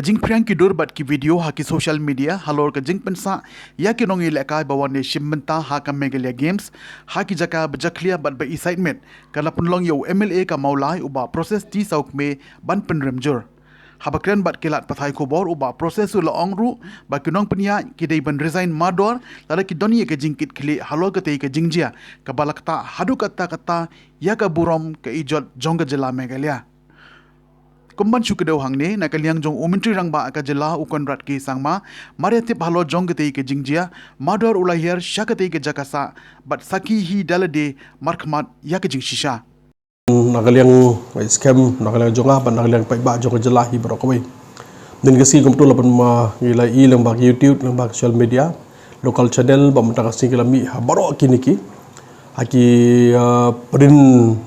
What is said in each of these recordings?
Kajing priang ki dur bat ki video ha ki social media halor kajing pensa ya ki nongi lekai bawane shimmenta ha ka megalia games ha ki jaka bajaklia bat ba excitement kala punlong yo MLA ka maulai uba proses ti sauk me ban penremjur habakren bat kilat pathai kobor uba proses ula ongru ba kinong penia ki dei ban resign mador lala ki doni ke jingkit kli halor ka tei ka jingjia ka balakta hadu kata ya ka burom ka ijot jongga jela megalia kumban syukedaw hangne na kaliang jong umentri rang ba ka jela ukon rat ki sangma mariatip halo jong gete ke jingjia mador ulahir syakate ke jakasa bat saki hi dalade markmat ya ke jing shisha nakaliang scam nakaliang jonga ban nakaliang pai ba jong jela hi brokwe din gasi kumtu lapan ma ngilai i lang ba YouTube lang ba social media local channel ba mata kasi kilami ha baro kiniki haki print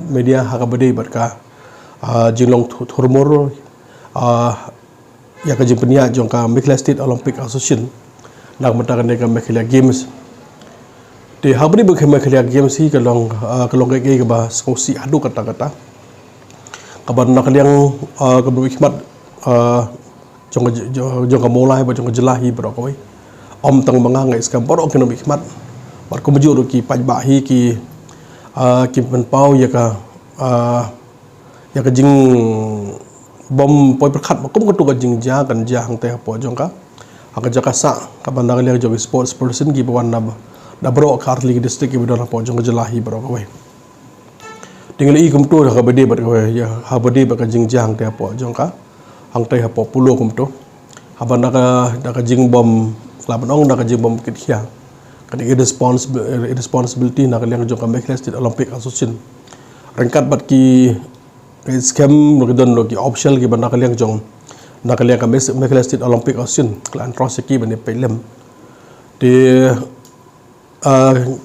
media ha ka bade barka jinglong thurmor ya ka jimpenia jong ka Mekhle State Olympic Association nak matakan ka Mekhle Games te habri ba ka Mekhle Games hi kalong ke ba skosi adu kata kabar nakaliang ka hikmat jong ka molai ba jong jelahi bro koi om tang manga ngai skam baro ka hikmat bar ko mujur ki pajba hi ki penpau ya ka jing bom poi perkhat kum ka tu ka jing ja kan ja hang te po jong ka aka jaka sa ka bandar le jog sports person gi bawan na bro karli district gi bodon po jong jelahi bro ka we tinggal i kum tu ka bede bat ka ya ha bede ba ka jing ja hang te po jong ka hang te po pulo kum tu ha bandar ka jing bom laban ong da ka jing bom kit hia ka di responsibility na ka leng jong ka Mekhle State Olympic Association rangkat bat ki scam nokidon loki optional ki banda kaliang jong nakaliang ka Mekhle State Olympic Association klan troseki bani pelem de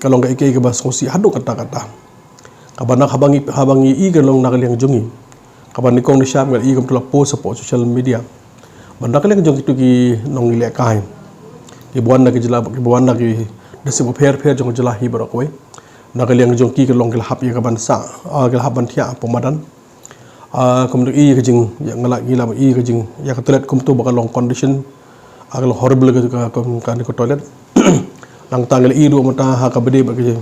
kalong ka ikei ka bas kosi hadu kata kabana habangi i galong nakaliang jongi kabani kong ni syam gal i kam tula post po social media banda kaliang jong itu ki nong ile kai ki buan na ki jela ki buan na ki desi bo pher jong jela hi barokwe nakaliang jong ki kalong kil hap ya ka bansa kil hap ban thia pomadan kemudian i ke jing yang ngalak gila i ke jing ya ke toilet kum tu bakal long condition agak horrible ke kan ke toilet lang tanggal i du mata ha ka bede ba ke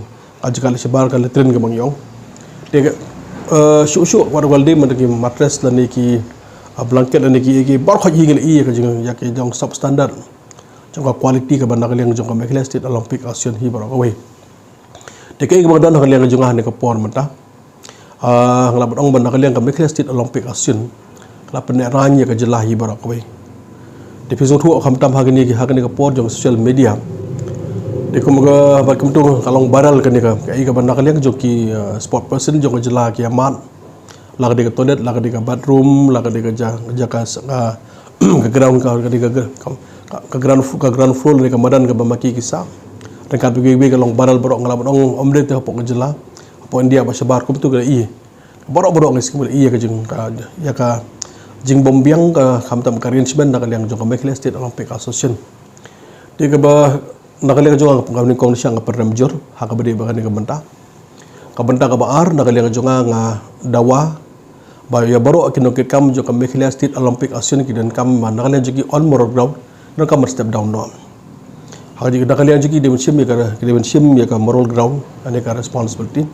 ajkal sebar kan letrin ke mangyong de shu war walde man ki mattress dan ki blanket dan ki bar kha jing i ke jing ya ke jong substandard jong quality ke bandar yang jong Mekhle State Olympic Association hi bar ka we de ke madan ha yang jong ha ne ke por mata ngelabat ong bandar kaliang ka Mekhle State Olympic Association ngelabat nek ranya ka jelahi barak we di episode 2 kham tam hagani ka por jong social media de kum ga bat kum tu kalong baral ka ni ka ka bandar kaliang jong ki sport person jong ka jelah ki amat lag de ka toilet lag de ka bathroom lag de ka jaka ka ground ka ground floor ni ka madan ka bamaki kisah rengkat bigi kalong baral barok ngelabat ong omde te hopok ka jelah po India ba sebar kum tu ga i borok ngis kum i ka jing ka ya ka jing bombiang ka khamtam ka arrangement na kaliang jong ka Mekhle State Olympic Association de ka ba na kaliang jong ka ni kong syang ka peremjur ha ka bede ba ka benta ka baar na kaliang jong nga dawa ba ya borok kinokit kam jong ka Mekhle State Olympic Association ki dan kam na kaliang jong ki on moral ground na kam step down no ha ji da kaliang jong ki de ya ka moral ground ane ka responsibility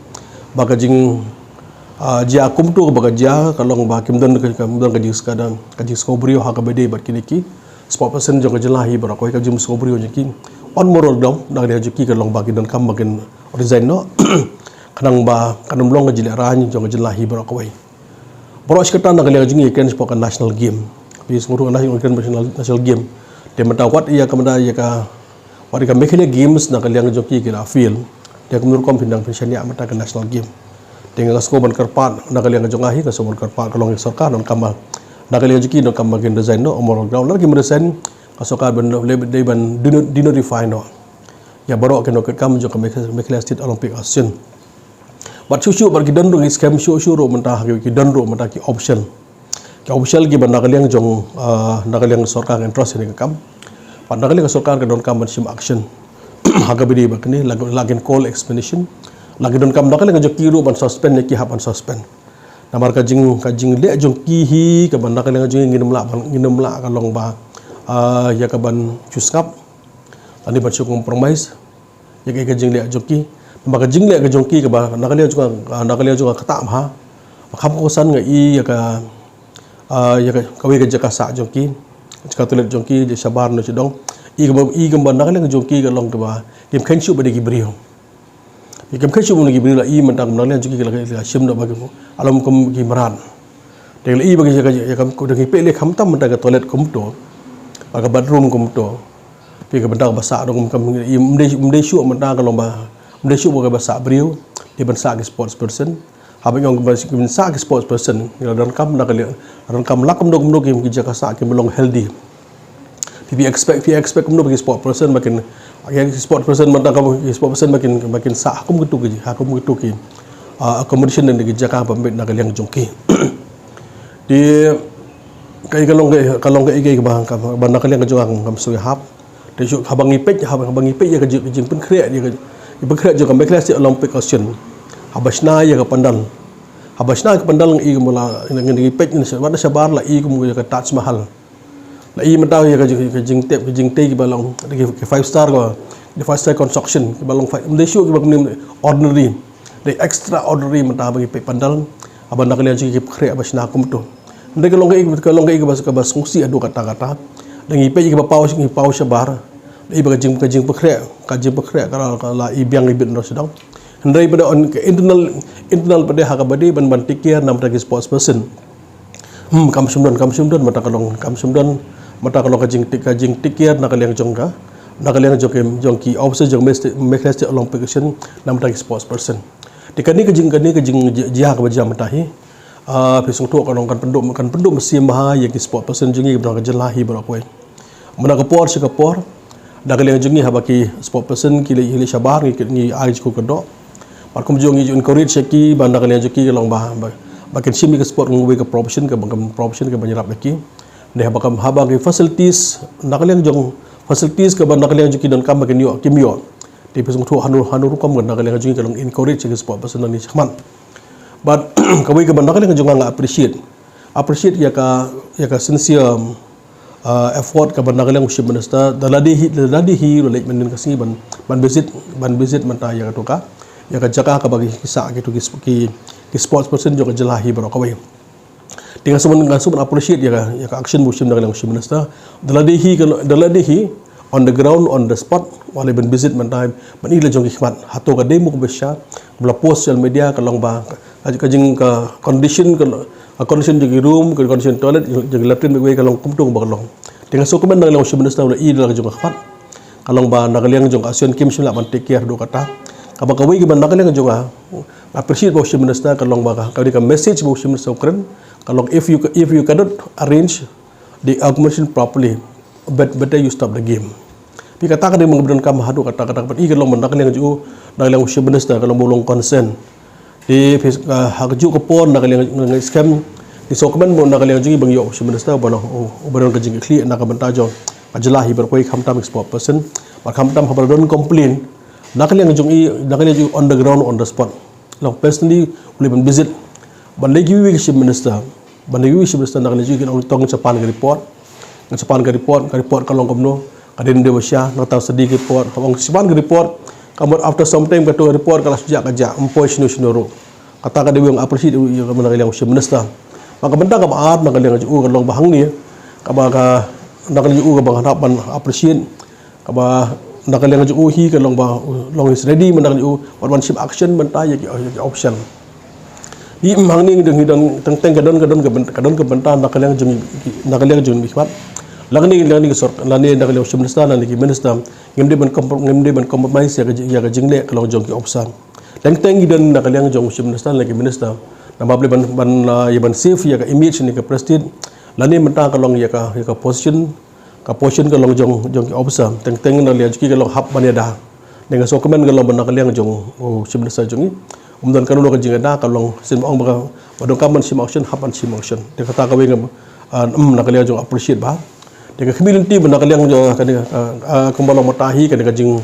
baka jing jia kum tu baka jia kalong ba kimdan ka jing skadang ka jing skobrio ha ka bede bat kiniki sport person jong ka jelahi bara ko ka jing skobrio jiki on moral dong dang dia jiki kalong ba kidan kam bakin resign no kanang ba kanum long ka jile rani jong ka jelahi bara ko bro skatan na kaliang jing ikan sport national game bis nguru national game de mata wat iya kamada iya ka wat ka Mekhle Games na kaliang jong ki kila field dia kemenur kom pindang pensianya mata ke national game dengan sko ban karpat na kaliang jong ahi ka so ban karpat kalong sarkar non kamal na kaliang jiki no kam bagen design no moral ground lagi meresign kasoka ban lebih day ban dino refine no ya baro ke no ke kam jong ka Mekhle State Olympic Association bat susu bar gidan ro scam susu ro mentah ki dan ro mentah ki option ki ban na kaliang jong na kaliang sarkar interest ni kam pan na kaliang sarkar ke don kam ban sim action haga bidi bakni lagin call explanation lagi don kam dakal ngajak kiru ban suspend neki hapan suspend namar kajing le jongki hi ka ban nakaliang jing nginum la ka long ba ya ka ban chuskap ani ban chu compromise ya ka jing le jongki maka jing le ka jongki ka ba nakaliang juga kata ha kham ko san nga i ya ka kawi ka jaka sa jongki ka tulet jongki je sabar no chidong i ka ban nakaliang jongki ka long ka ba kim khan chu ba de ki brio Ikem kecil pun lagi beri lah i mentang menang juga kita sim dah bagi alam kum ki meran. Dengan i bagi ya kam dengan pele kam tam mentang ke toilet kum tu, bagi bathroom kum tu. Pi ke mentang basak dong kum i mde syuk mentang kalau bah mde syuk bagi basak beriu di basak ke sports person. Habis yang basak ke sports person dalam kam nak lihat dalam kam lakum dong kim kerja kasak kim belong healthy. Pi expect kum bagi sports person makin sport person mentang kamu sport person makin sah hakum gitu ki accommodation dan dijaka pembet nak liang jongki di kai kalong kai bang nak liang jong kam sui hap de syuk habang ipet ya jing pun kreat dia berkreat juga baik kelas Olympic question habasna ya ka pandal i mula dengan ipet ni sebab sabar la i kum ka Taj Mahal la i mentau ya ka jing te ki balong ke 5 star ko the 5 star construction ki balong 5 mde syuk ki bagnim ordinary the extraordinary mentau bagi pe pandal aban nak lian ki khre abasna kum tu mde ka long ka bas ngsi adu kata dengan ipe ki pau sabar i bagi jing khre kalau i biang ibit no sedang hendai pada on internal pada hakabadi ban tikir nam tagi sports person kam sumdan mata kalau kajing tikir nak liang jongka nak liang jongki officer jong mekres Olympic action nam tagi sports person dikani kajing jia ka bajam tahi pisung tu kalau kan penduk mesti maha yang sports person jongi bra jelahi bra koi mana kapor nak liang jongi habaki sports person kili sabar ni ai ko kedok parkum jongi encourage ki ban nak liang jongi long bah bakin simi ke sport ngwe ke profession ke banyarap lagi deh bakam habang facilities nakaliang jong facilities ke ban nakaliang juki dan kam bakin yo kimyo di pesung tu hanur kam gan nakaliang juki kalong encourage ke sport person ni chman but kawai ke ban nakaliang jong nga appreciate ya ka sincere effort ke ban nakaliang ushim minister daladi hi relate men kasi ban visit manta ya ka ya ka jaka ka bagi kisah gitu ki sports person juga jelahi bro kawai dengan semua appreciate ya ka action musim dengan musim minister daladihi on the ground on the spot wala ben visit man time man ila jong hikmat hato ka demo ko besya bla post social media ka long ba ka jing ka condition jong room ka condition toilet jong latrine we ka long kumtung ba long dengan dokumen dengan musim minister wala ila jong hikmat kalong ba nakaliang jong action kim sila man take care do kata kabakawi ki ban nakaliang jong appreciate musim minister kalong ba ka ka message musim minister kren kalau if you cannot arrange the accommodation properly, better you stop the game. Pi kata kan dia mengeberan kam hadu kata i kalau mendak yang ju dak yang usia benes dah kalau bolong consent di hakju ke pon dak yang scam di sokomen mon dak yang ju bang yo usia benes dah bolong oberon ke jing kli nak benta jo ajlahi berkoi khamtam export person bar khamtam habardon complain dak yang ju on the ground on the spot long personally boleh visit bandai wish minister nak lagi kita tong capan ke report kalau kamu kadin dia bersya nak tahu sedih report kalau capan ke report kamu after some time kata report kalau sejak kerja employ sinu kata dia yang appreciate yang nak lagi minister maka benda kamu nak lagi kalau bahang ni kamu nak lagi bang harapan appreciate kamu nak lagi hi kalau long is ready nak lagi one-ship action benda ya option di mang ni hidang teng kadon ke benta nakaliang jung bikmat lagni ke sor lani nakaliang minister lani ki minister ngemde ban compromise ya ka jingle kalau jong ki opsan teng dan nakaliang jong minister lagi minister nambable ban safe ya ka image ni ka prestige lani menta kalong ya ka position kalong jong ki opsan teng nakaliang ki kalong hap baneda dengan sokomen kalong ban nakaliang jong minister jongi dan kalau lo kerja ada kalau sim orang badong kaman sim auction hapan sim auction dia kata kawin nak kalian juga appreciate bah dia community benar kalian juga kan kembali matahi kan kajing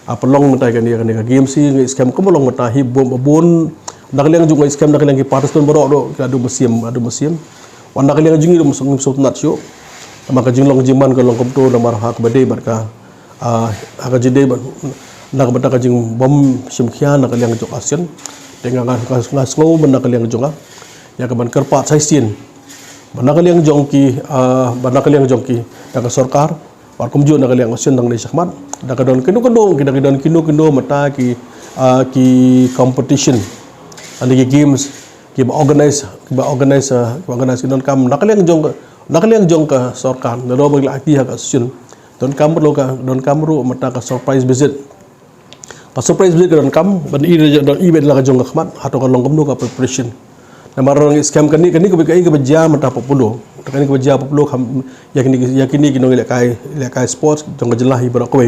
pelong matahi kan dia GMC scam kembali matahi bon nakaliang jung scam nakaliang ki participant borok do adu musim wan nakaliang jung do musung sut nat syo maka jing long jiman ka long komto na mar hak bade bar ka aga jide ban nak bata ka jing bom simkhia nakaliang jok asian dengan ngasngo ban nakaliang jonga ya ka ban kerpat sai sin ban nakaliang jong ki ka sarkar war kumju nakaliang asian dang dei sakmat da ka don kinu mata ki competition and the games ki organize don kam nakaliang jong ka sarkar na do bagi akti hak asian don kam ro mata ka surprise visit don kam ban event la ka jong ka khmat hato ka long kamno ka preparation na marang scam kani ko bikai ka bajja mata populo kani ko bajja populo yakini kinong lekai sports jong ka jelahi bara ko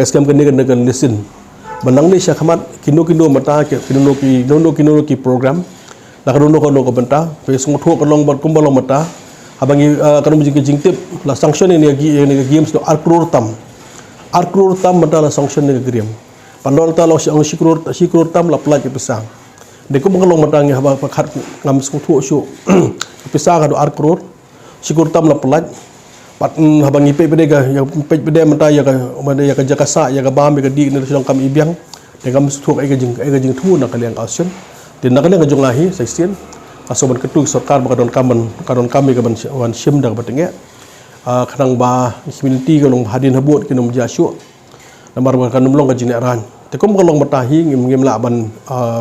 scam kani kan listen banang ni sya khmat kino mata kino ki program la ka no ko benta pe sung tho ka long ban kumbalong mata abangi kanum jing tip la sanction ni games do arkrur tam mata la sanction ni game pandol ta lo siang sikrur tam la plaj pesang de ko mengalong matang haba pakhat ngam sung thu syu pesang ka do arkrur sikrur tam la plaj pat habangi pe bede ga ya pe bede mata ya ka jakasa ya ka bam ka di ni song kam ibyang de kam thu ai ka jing thu na kaliang action de na kaliang jong lahi saistien asoban ketu sarkar bakadon kami ka wan sim dak batenge khanang ba community ka long hadin habut kinom jasyu namar ba kanum long ka jine ran te kom long matahi ngim la ban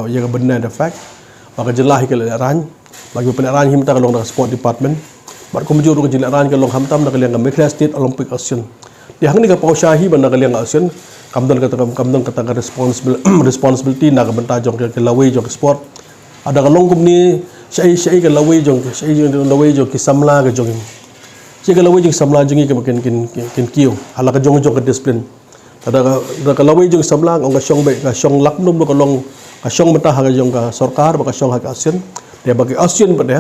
ya ka benna the fact ba ka jelahi ka ran bagi pen ran him ta ka long da sport department bar kom juru ka jine ran ka long hamtam na kaliang ka Meghalaya State Olympic Action di hang ni ka pausyahi ban na kaliang action kamdon ka responsibility na ka benta jong ka laway jong sport ada ka long ni syai ka laway jong ki samla ka jong syai ka laway jong samla jong ki ken kiyo hala ka jong ka discipline ada ka laway jong samla ang ka syong laknum ka long ka syong mata ha ka jong ka sarkar ba ka syong ha ka action de bagi action ba de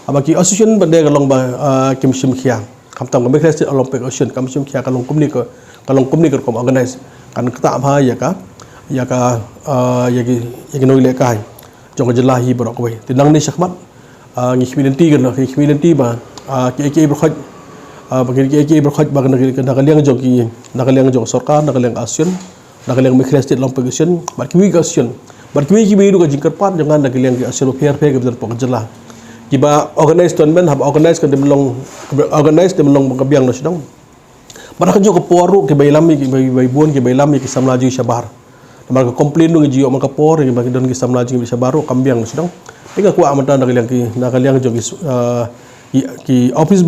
abaki action ba de ka long ba kim sim khia kamtam ka Meghalaya State Olympic Action kam sim khia ka long kumni ka kom organize kan kata ba ya ka noi le kai jong jelahi borok we tinang ni sakmat ngi community ba ki berkhaj bagi berkhaj ba nakaliang jong sarkar nakaliang action nakaliang Meghalaya State Olympic Action barkiwi action barkiwi ki biru ka jingkar pat jangan nakaliang action fair ke pok jelah kiba organize tournament hab organize ka demlong kabiang na sidang baraka jo ko poru ki bailami ki baibon ki bailami ki samlaju sabar marka komplain nung jiyo maka por ki bagi don ki samlaju ki sabaru kambiang na sidang tinga ko amata nakaliang jo ki office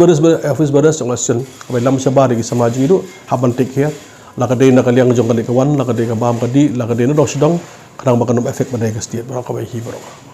baras jong action bailam sabar ki samlaju itu haban take here lakade nakaliang jong ka kawan lakade ka bam kadi lakade na do sidang kadang bakanum efek badai ka state baraka bai hi baraka